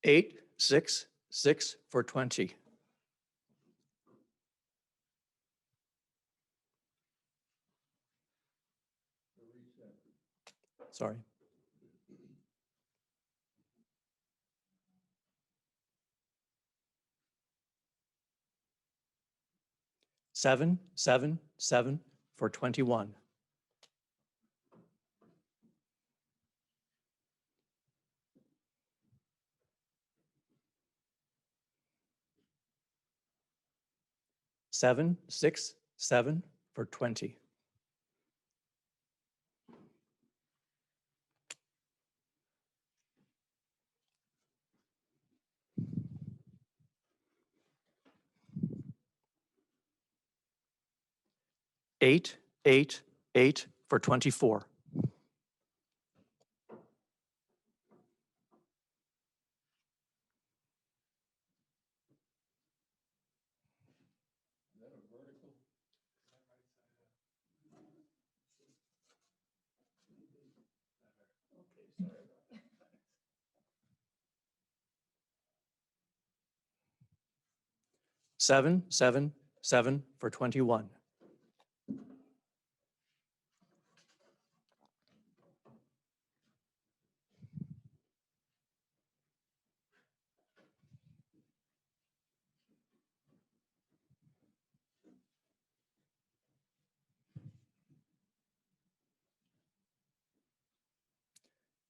8, 6, 6 for 20. Sorry. 7, 7, 7 for 21. 7, 6, 7 for 20. 8, 8, 8 for 24. 7, 7, 7 for 21.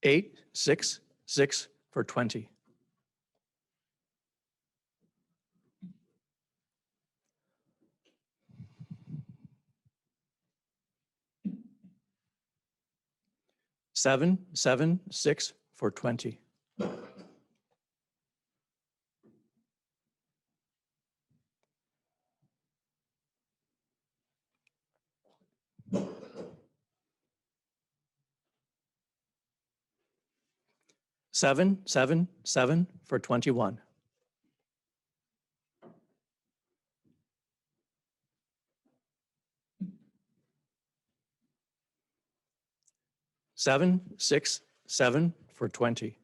8, 6, 6 for 20. 7, 7, 6 for 20. 7, 7, 7 for 21. 7, 6, 7 for 20.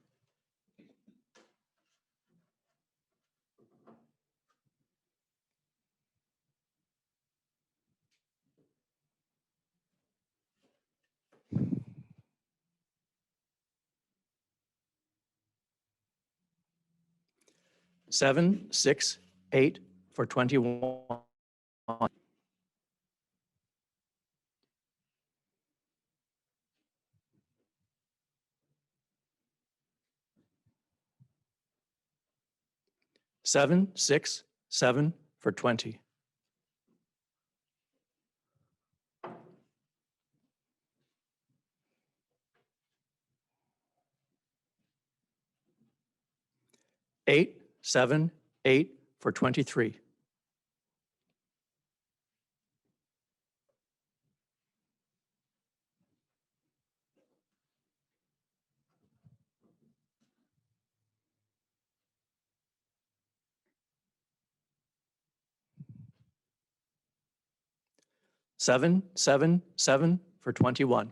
7, 6, 8 for 21. 7, 6, 7 for 20. 8, 7, 8 for 23. 7, 7, 7 for 21.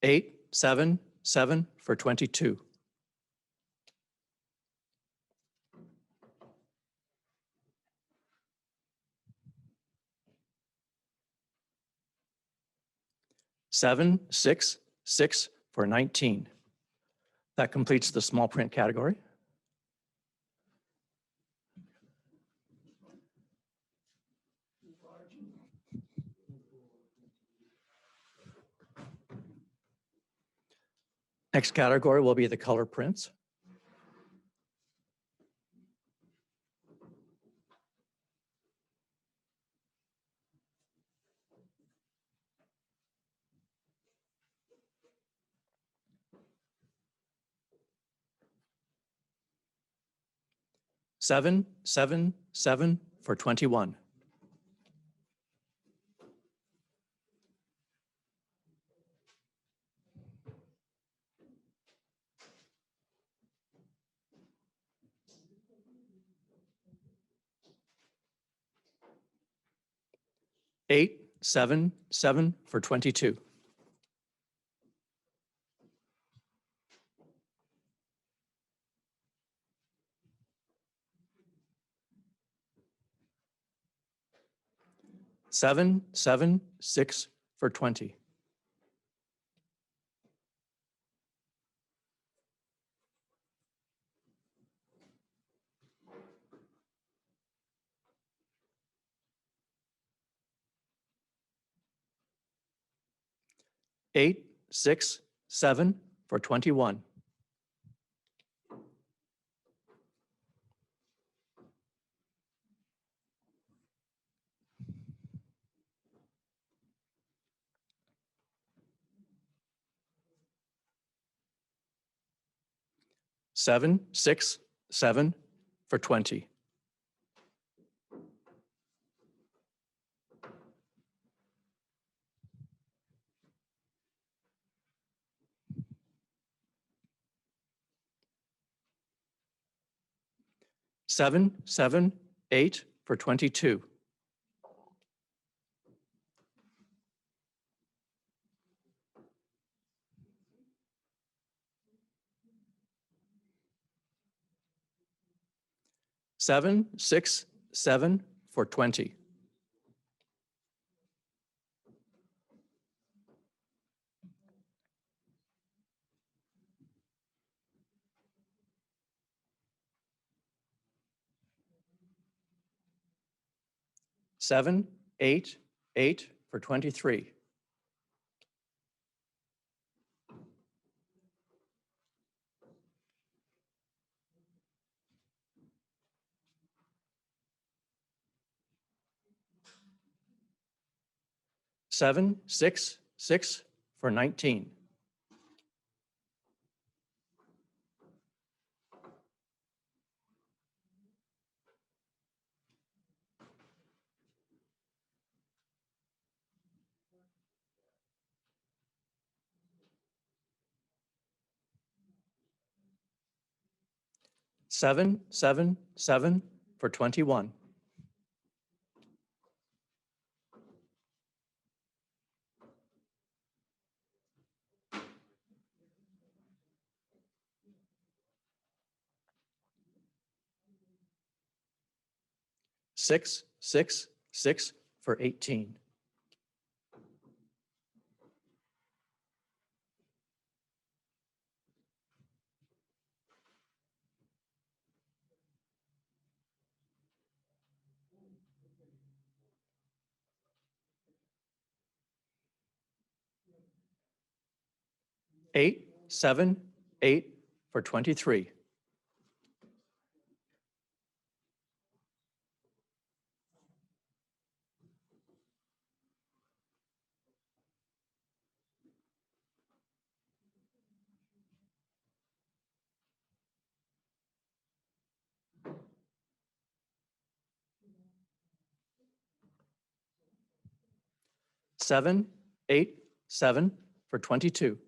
8, 7, 7 for 22. 7, 6, 6 for 19. That completes the small print category. Next category will be the color prints. Seven, 7, 7 for 21. 8, 7, 7 for 22. Seven, 7, 6 for 20. Eight, 6, 7 for 21. Seven, 6, 7 for 20. Seven, 7, 8 for 22. Seven, 6, 7 for 20. Seven, 8, 8 for 23. Seven, 6, 6 for 19. Seven, 7, 7 for 21. Six, 6, 6 for 18. Eight, 7, 8 for 23. Seven, 8, 7 for 22.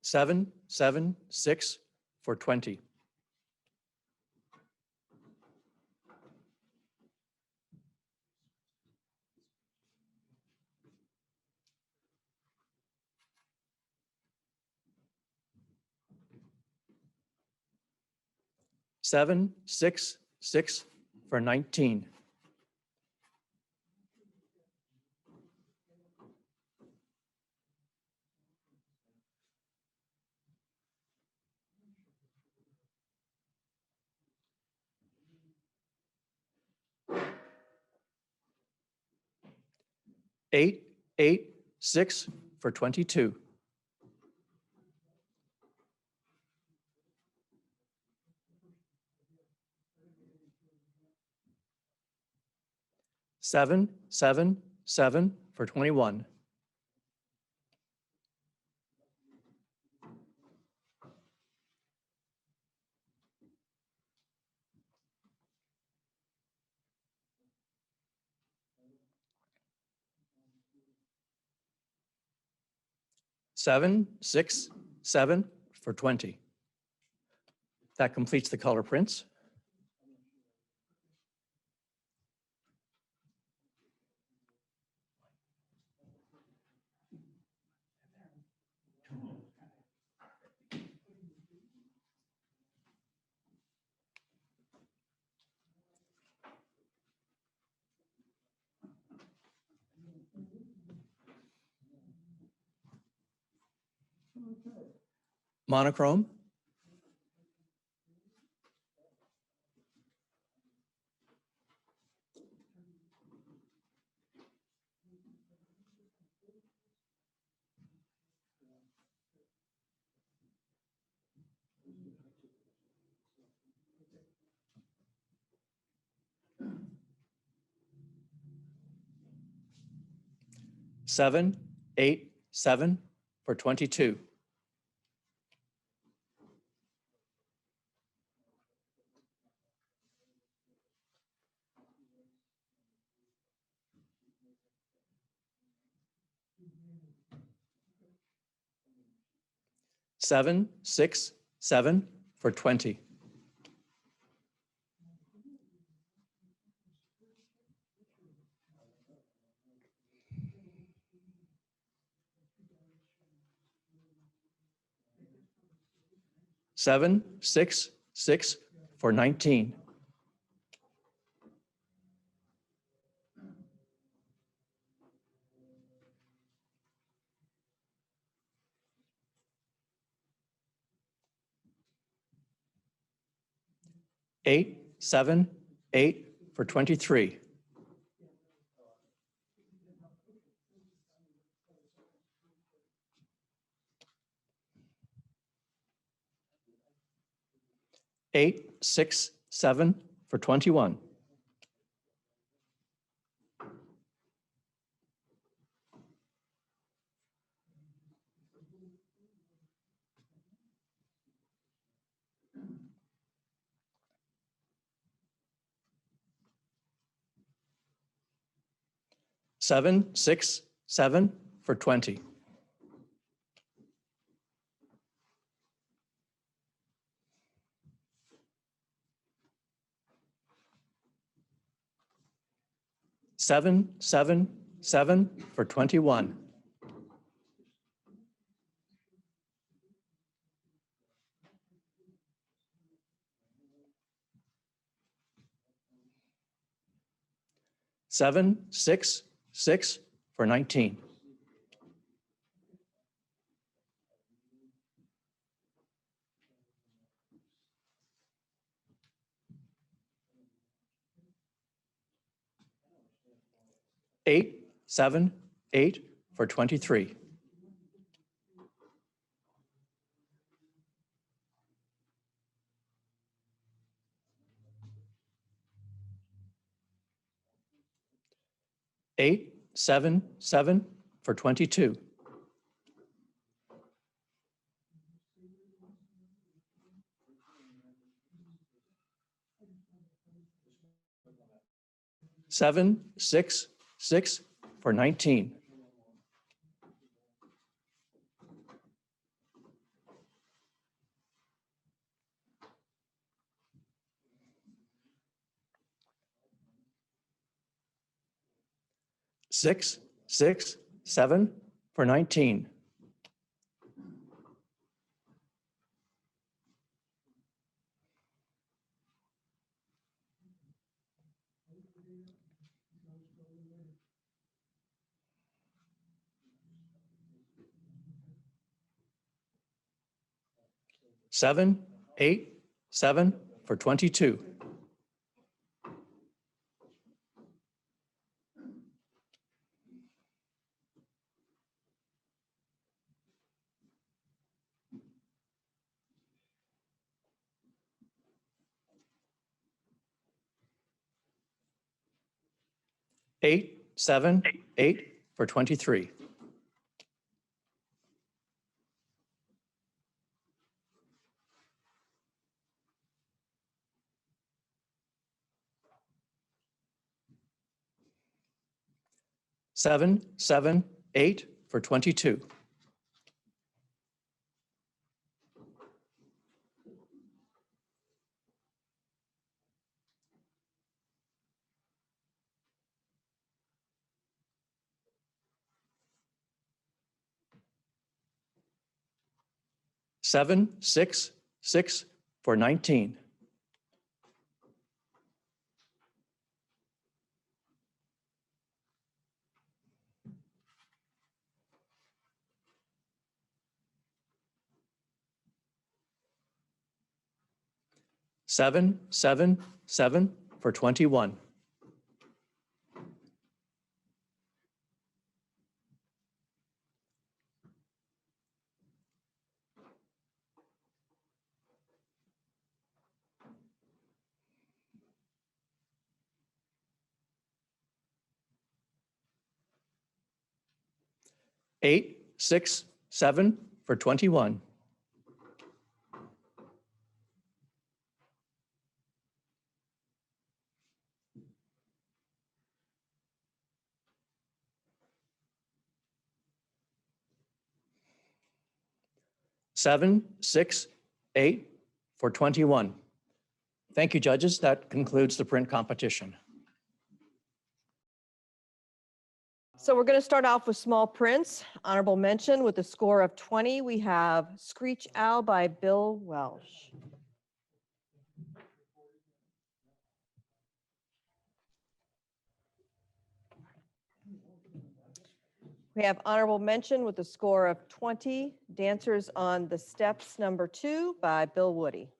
Seven, 7, 6 for 20. Seven, 6, 6 for 19. Eight, 8, 6 for 22. Seven, 7, 7 for 21. 7, 6, 7 for 20. That completes the color prints. Monochrome. Seven, 8, 7 for 22. Seven, 6, 7 for 20. Seven, 6, 6 for 19. Eight, 7, 8 for 23. Eight, 6, 7 for 21. Seven, 6, 7 for 20. Seven, 7, 7 for 21. Seven, 6, 6 for 19. Eight, 7, 8 for 23. Eight, 7, 7 for 22. Seven, 6, 6 for 19. Six, 6, 7 for 19. Seven, 8, 7 for 22. Eight, 7, 8 for 23. Seven, 7, 8 for 22. 7, 6, 6 for 19. Seven, 7, 7 for 21. Eight, 6, 7 for 21. Seven, 6, 8 for 21. Thank you, judges. That concludes the print competition. So we're going to start off with small prints. Honorable mention with a score of 20. We have Screech Owl by Bill Welsh. We have honorable mention with a score of 20. Dancers on the Steps #2 by Bill Woody.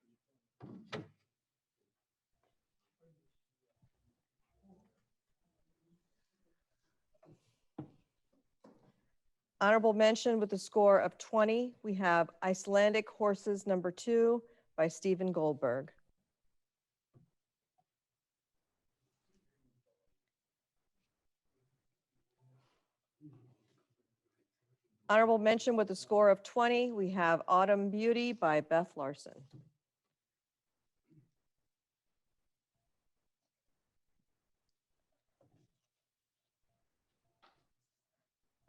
Honorable mention with a score of 20, we have Icelandic Horses #2 by Stephen Goldberg. Honorable mention with a score of 20, we have Autumn Beauty by Beth Larson.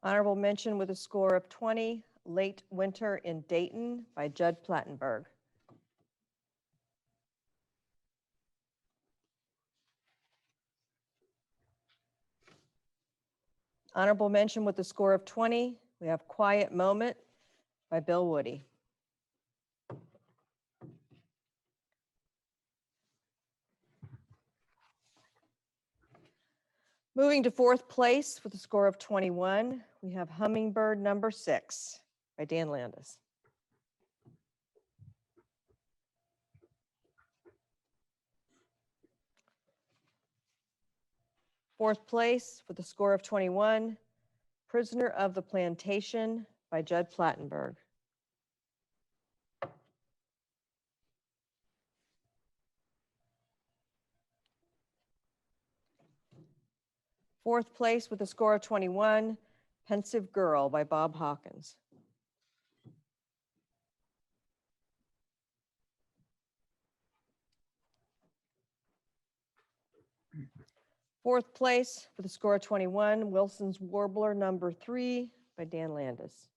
Honorable mention with a score of 20, Late Winter in Dayton by Judd Plattenberg. Honorable mention with a score of 20, we have Quiet Moment by Bill Woody. Moving to fourth place with a score of 21, we have Hummingbird #6 by Dan Landis. Fourth place with a score of 21, Prisoner of the Plantation by Judd Plattenberg. Fourth place with a score of 21, Pensive Girl by Bob Hawkins. Fourth place with a score of 21, Wilson's Warbler #3 by Dan Landis.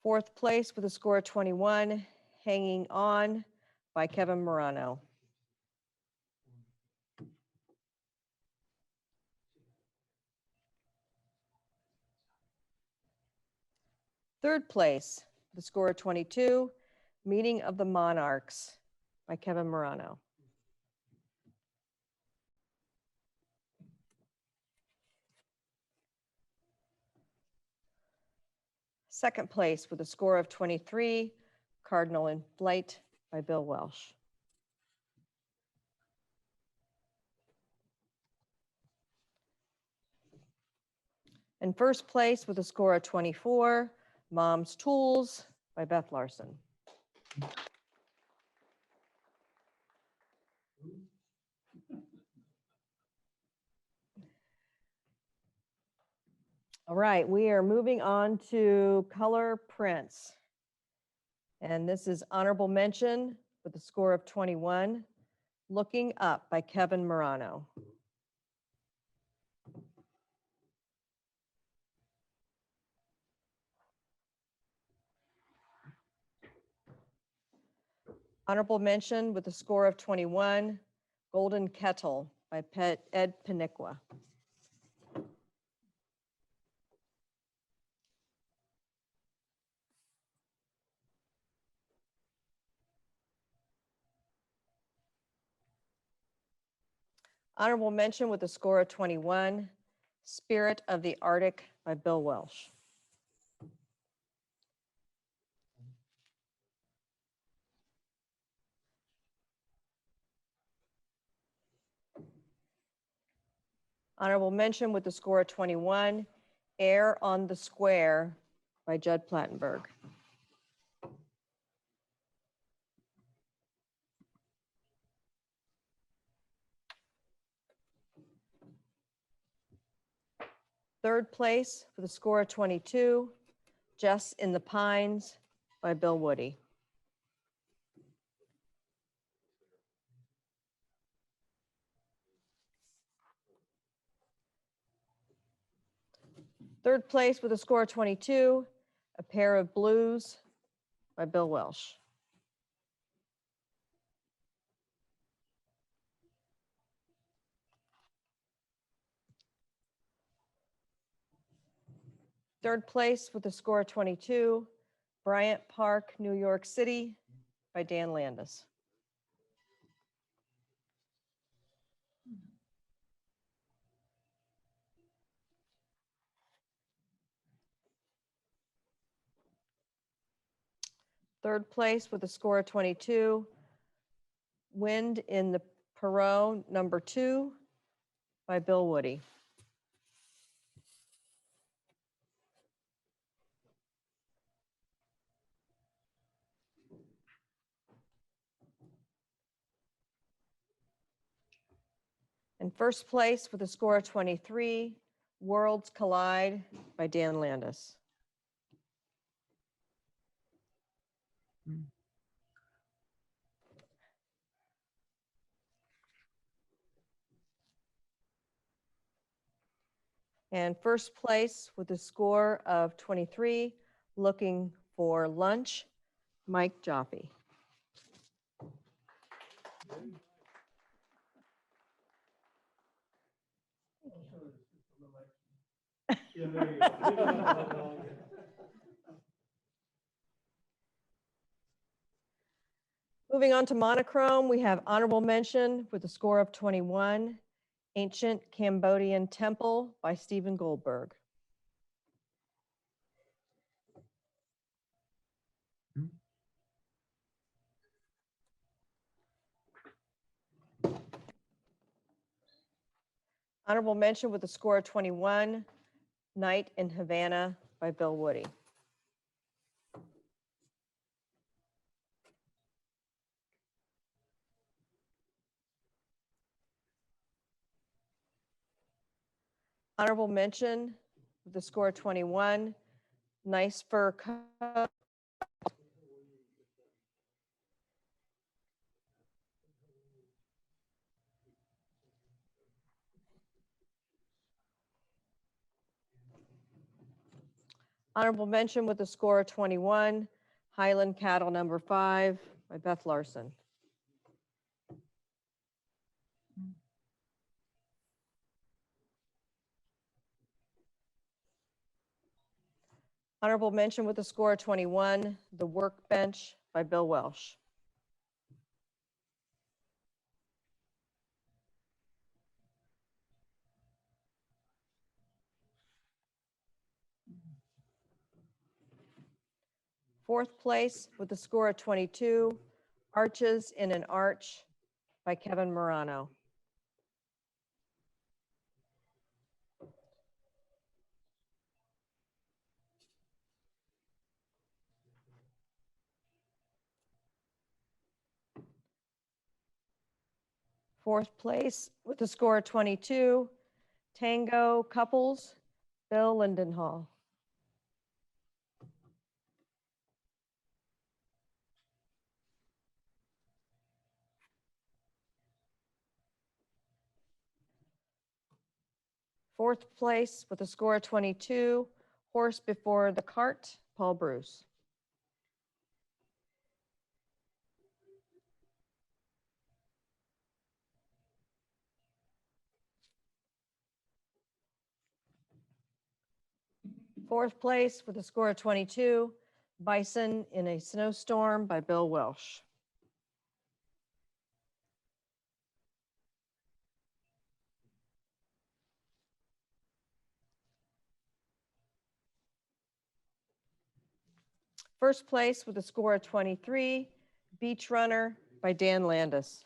Fourth place with a score of 21, Hanging On by Kevin Morano. Third place with a score of 22, Meeting of the Monarchs by Kevin Morano. Second place with a score of 23, Cardinal in Flight by Bill Welsh. And first place with a score of 24, Mom's Tools by Beth Larson. All right, we are moving on to color prints. And this is honorable mention with a score of 21, Looking Up by Kevin Morano. Honorable mention with a score of 21, Golden Kettle by Ed Paniqua. Honorable mention with a score of 21, Spirit of the Arctic by Bill Welsh. Honorable mention with the score of 21, Air on the Square by Judd Plattenberg. Third place with a score of 22, Jess in the Pines by Bill Woody. Third place with a score of 22, A Pair of Blues by Bill Welsh. Third place with a score of 22, Bryant Park, New York City by Dan Landis. Third place with a score of 22, Wind in the Perot, number 2 by Bill Woody. And first place with a score of 23, Worlds Collide by Dan Landis. And first place with a score of 23, Looking for Lunch, Mike Joffe. Moving on to monochrome, we have honorable mention with a score of 21, Ancient Cambodian Temple by Stephen Goldberg. Honorable mention with a score of 21, Night in Havana by Bill Woody. Honorable mention with a score of 21, Nice Fur Coat. Honorable mention with a score of 21, Highland Cattle number 5 by Beth Larson. Honorable mention with a score of 21, The Workbench by Bill Welsh. Fourth place with a score of 22, Arches in an Arch by Kevin Morano. Fourth place with a score of 22, Tango Couples, Bill Lindenhall. Fourth place with a score of 22, Horse Before the Cart, Paul Bruce. Fourth place with a score of 22, Bison in a Snowstorm by Bill Welsh. First place with a score of 23, Beach Runner by Dan Landis.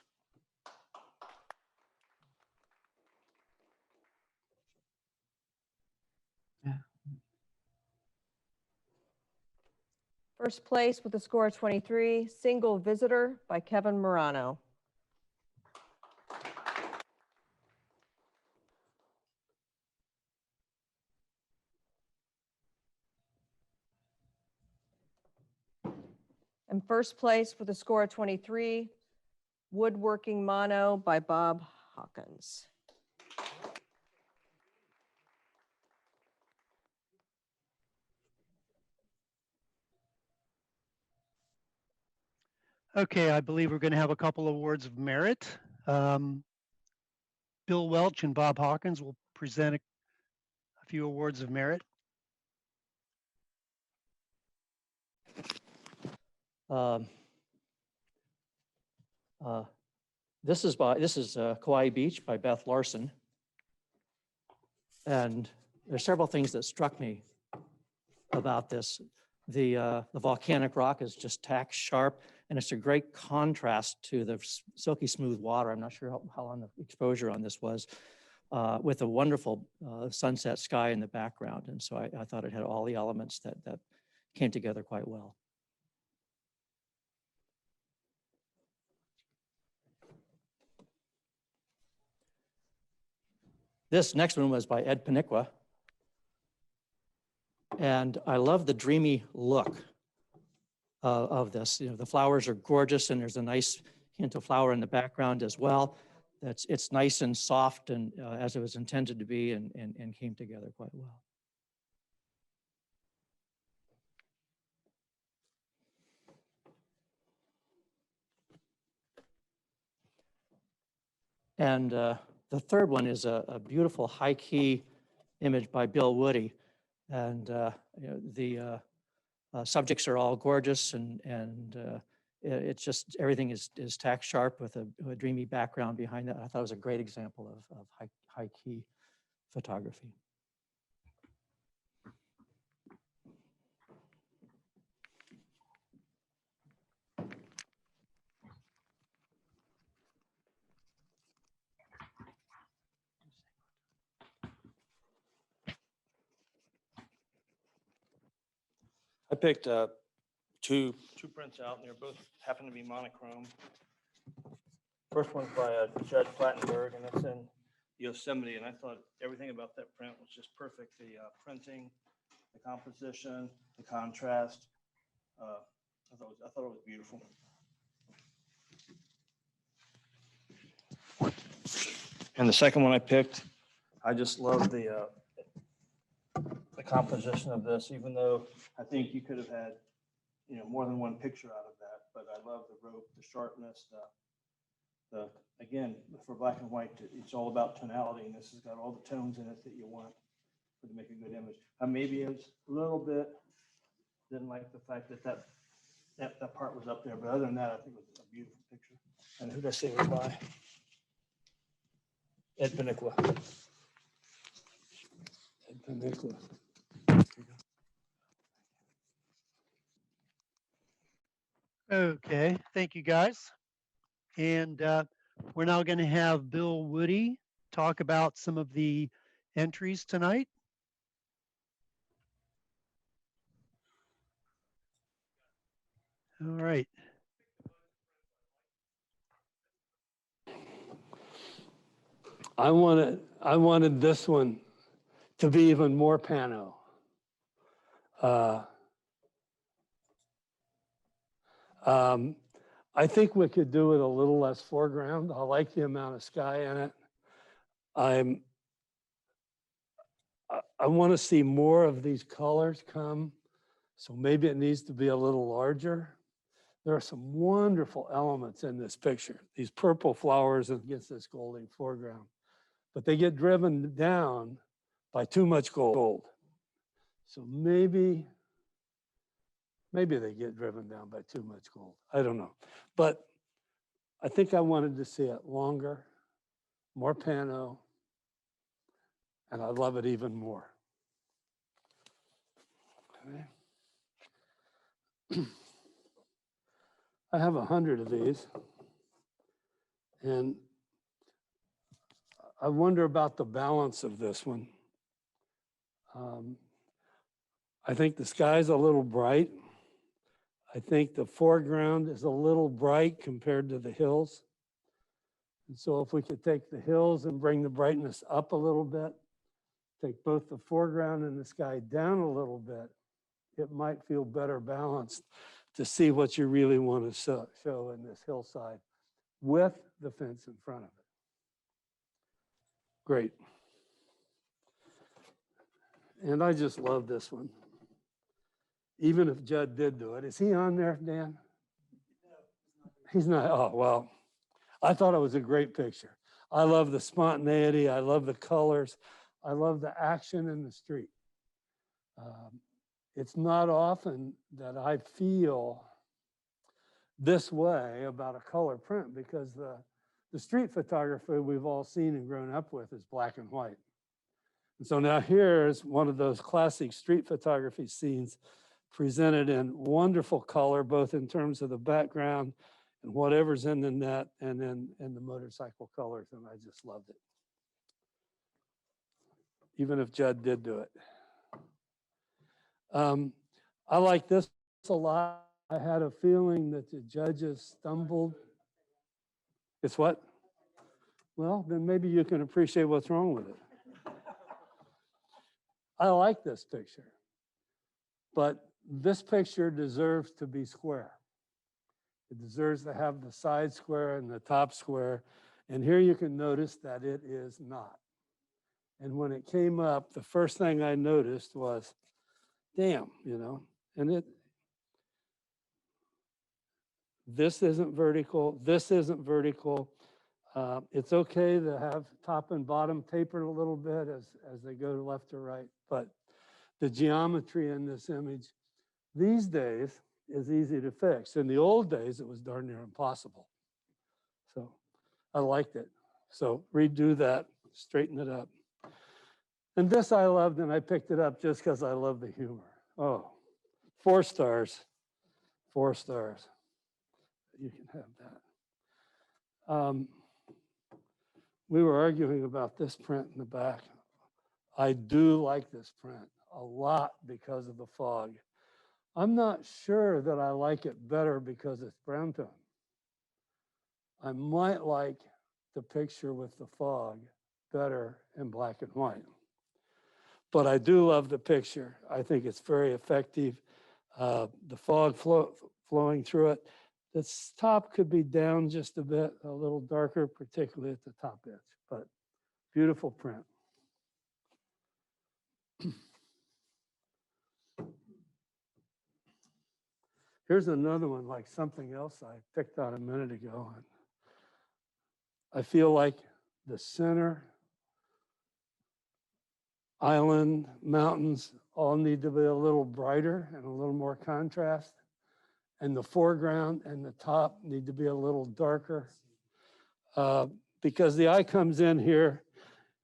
First place with a score of 23, Single Visitor by Kevin Morano. And first place with a score of 23, Woodworking Mono by Bob Hawkins. Okay, I believe we're going to have a couple of awards of merit. Bill Welch and Bob Hawkins will present a few awards of merit. This is Kauai Beach by Beth Larson. And there's several things that struck me about this. The volcanic rock is just tack sharp, and it's a great contrast to the silky smooth water. I'm not sure how long the exposure on this was, with a wonderful sunset sky in the background. And so I thought it had all the elements that came together quite well. This next one was by Ed Paniqua. And I love the dreamy look of this. You know, the flowers are gorgeous, and there's a nice hint of flower in the background as well. It's nice and soft, and as it was intended to be, and came together quite well. And the third one is a beautiful high key image by Bill Woody. And you know, the subjects are all gorgeous, and it's just everything is tack sharp with a dreamy background behind that. I thought it was a great example of high key photography. I picked two prints out, and they're both happen to be monochrome. First one's by Judd Plattenberg, and it's in Yosemite, and I thought everything about that print was just perfect. The printing, the composition, the contrast. I thought it was beautiful. And the second one I picked, I just love the composition of this, even though I think you could have had, you know, more than one picture out of that. But I love the rope, the sharpness, the again, for black and white, it's all about tonality, and this has got all the tones in it that you want to make a good image. I maybe is a little bit didn't like the fact that part was up there, but other than that, I think it was a beautiful picture. And who did I say it was by? Ed Paniqua. Ed Paniqua. Okay, thank you guys. And we're now going to have Bill Woody talk about some of the entries tonight. All right. I wanted this one to be even more pano. I think we could do it a little less foreground. I like the amount of sky in it. I want to see more of these colors come, so maybe it needs to be a little larger. There are some wonderful elements in this picture. These purple flowers against this golden foreground, but they get driven down by too much gold. So maybe they get driven down by too much gold. I don't know. But I think I wanted to see it longer, more pano, and I love it even more. Okay. I have 100 of these. And I wonder about the balance of this one. I think the sky's a little bright. I think the foreground is a little bright compared to the hills. And so if we could take the hills and bring the brightness up a little bit, take both the foreground and the sky down a little bit, it might feel better balanced to see what you really want to show in this hillside with the fence in front of it. Great. And I just love this one. Even if Judd did do it. Is he on there, Dan? He's not. Oh, well, I thought it was a great picture. I love the spontaneity. I love the colors. I love the action in the street. It's not often that I feel this way about a color print because the street photography we've all seen and grown up with is black and white. And so now here's one of those classic street photography scenes presented in wonderful color, both in terms of the background and whatever's in the net and then in the motorcycle colors. And I just loved it. Even if Judd did do it. I like this a lot. I had a feeling that the judges stumbled. It's what? Well, then maybe you can appreciate what's wrong with it. I like this picture, but this picture deserves to be square. It deserves to have the side square and the top square. And here you can notice that it is not. And when it came up, the first thing I noticed was, damn, and this isn't vertical, this isn't vertical. It's okay to have top and bottom tapered a little bit as they go left to right, but the geometry in this image these days is easy to fix. In the old days, it was darn near impossible. So I liked it. So redo that, straighten it up. And this I loved, and I picked it up just because I love the humor. Oh, 4 stars, 4 stars. You can have that. We were arguing about this print in the back. I do like this print a lot because of the fog. I'm not sure that I like it better because it's brown tone. I might like the picture with the fog better in black and white. But I do love the picture. I think it's very effective. The fog flowing through it. This top could be down just a bit, a little darker, particularly at the top edge, but beautiful print. Here's another one like something else I picked out a minute ago. I feel like the center, island, mountains all need to be a little brighter and a little more contrast. And the foreground and the top need to be a little darker because the eye comes in here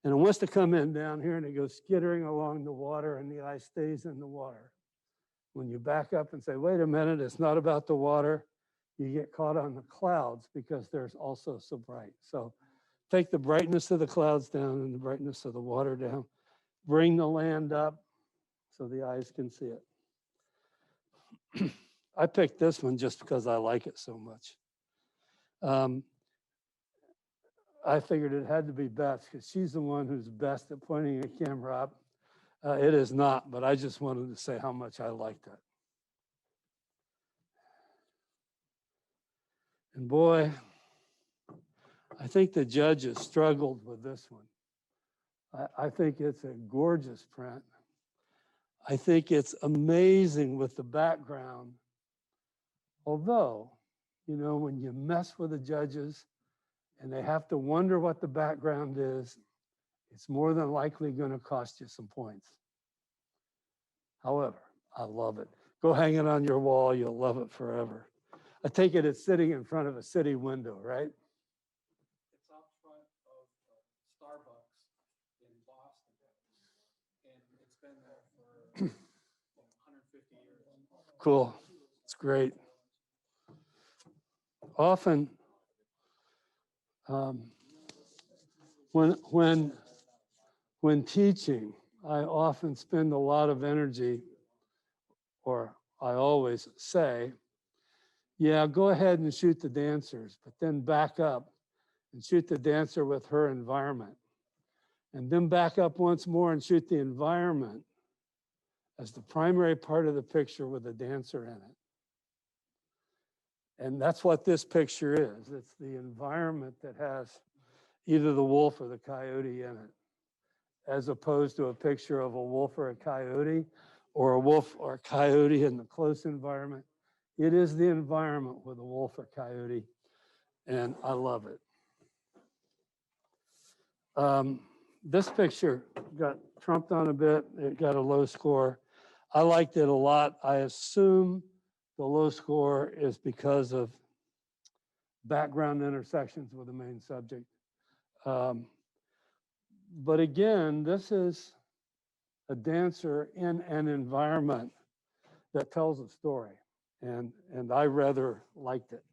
and it wants to come in down here and it goes skittering along the water and the eye stays in the water. When you back up and say, wait a minute, it's not about the water, you get caught on the clouds because there's also so bright. So take the brightness of the clouds down and the brightness of the water down. Bring the land up so the eyes can see it. I picked this one just because I like it so much. I figured it had to be Beth because she's the one who's best at pointing a camera up. It is not, but I just wanted to say how much I liked it. And boy, I think the judges struggled with this one. I think it's a gorgeous print. I think it's amazing with the background. Although, when you mess with the judges and they have to wonder what the background is, it's more than likely going to cost you some points. However, I love it. Go hang it on your wall. You'll love it forever. I take it it's sitting in front of a city window, right? It's out front of Starbucks in Boston. And it's been there for 150 years. Cool. It's great. Often, when teaching, I often spend a lot of energy, or I always say, yeah, go ahead and shoot the dancers, but then back up and shoot the dancer with her environment. And then back up once more and shoot the environment as the primary part of the picture with the dancer in it. And that's what this picture is. It's the environment that has either the wolf or the coyote in it, as opposed to a picture of a wolf or a coyote, or a wolf or a coyote in the close environment. It is the environment with a wolf or coyote, and I love it. This picture got trumped on a bit. It got a low score. I liked it a lot. I assume the low score is because of background intersections with the main subject. But again, this is a dancer in an environment that tells a story, and I rather liked it.